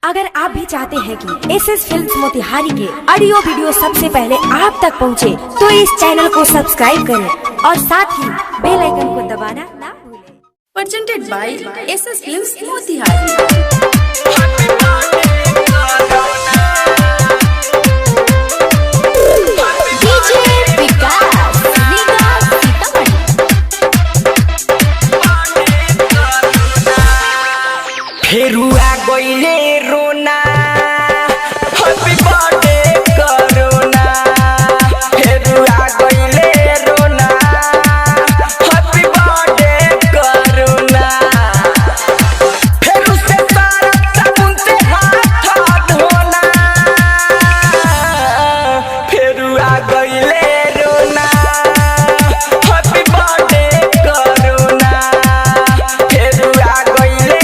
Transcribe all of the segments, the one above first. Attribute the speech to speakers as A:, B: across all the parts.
A: अगर आप भी चाहते हैं कि एसएस फिल्म्स मोतिहारी के ऑडियो वीडियो सबसे पहले आप तक पहुंचे, तो इस चैनल को सब्सक्राइब करें और साथ ही बेल आइकन को दबाना ना भूलें।
B: Presented by SS films Motihari.
C: फेरुआ गइले रोना हैप्पी बर्थडे करोना। फेरुआ गइले रोना हैप्पी बर्थडे करोना। फेरु से सारा साबुन से हाथ धोना। फेरुआ गइले रोना हैप्पी बर्थडे करोना। फेरुआ गइले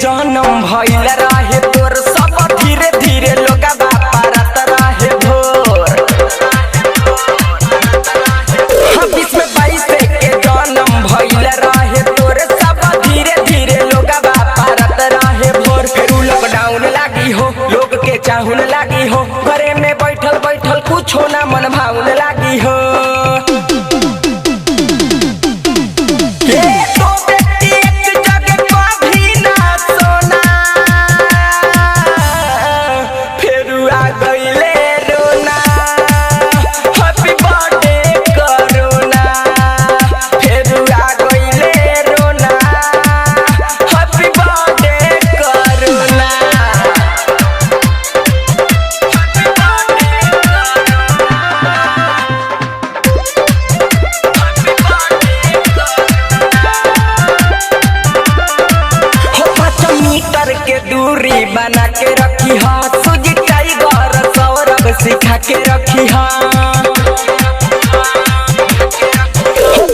C: जन्म भइल रहे तोर, सब धीरे धीरे लोग बात रहे भोर। 2022 के जन्म भइल रहे तोर, सब धीरे धीरे लोग बात रहे भोर। फिर लॉकडाउन लागी हो, लोग के चाहुन लागी हो, घरे में बैठल बैठल कुछ ना मन भाउन लागी हो। के दूरी बना के रखी हा, सुजी टाइगर सौरभ सिखा के रखी हा।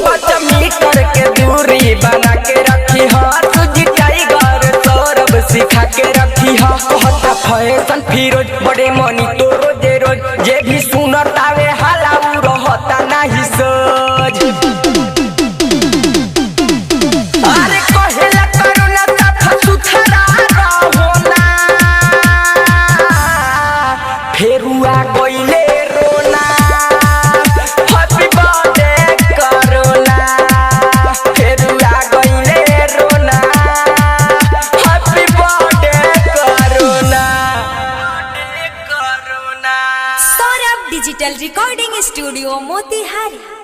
C: 5 मीटर के दूरी बना के रखी हा, सुजी टाइगर सौरभ सिखा के रखी हा। कहता फैशन फिरोज बड़े मनी तो रोजे रोज, जे भी सुनत आवे हाला उ रहता नहीं सोच। अरे कहेला करुणा तथा सुथरा फेरुआ गइले रोना हैप्पी बर्थडे करोना। फेरुआ गइले रोना happy birthday corona.
A: Saurabh digital recording studio Motihari.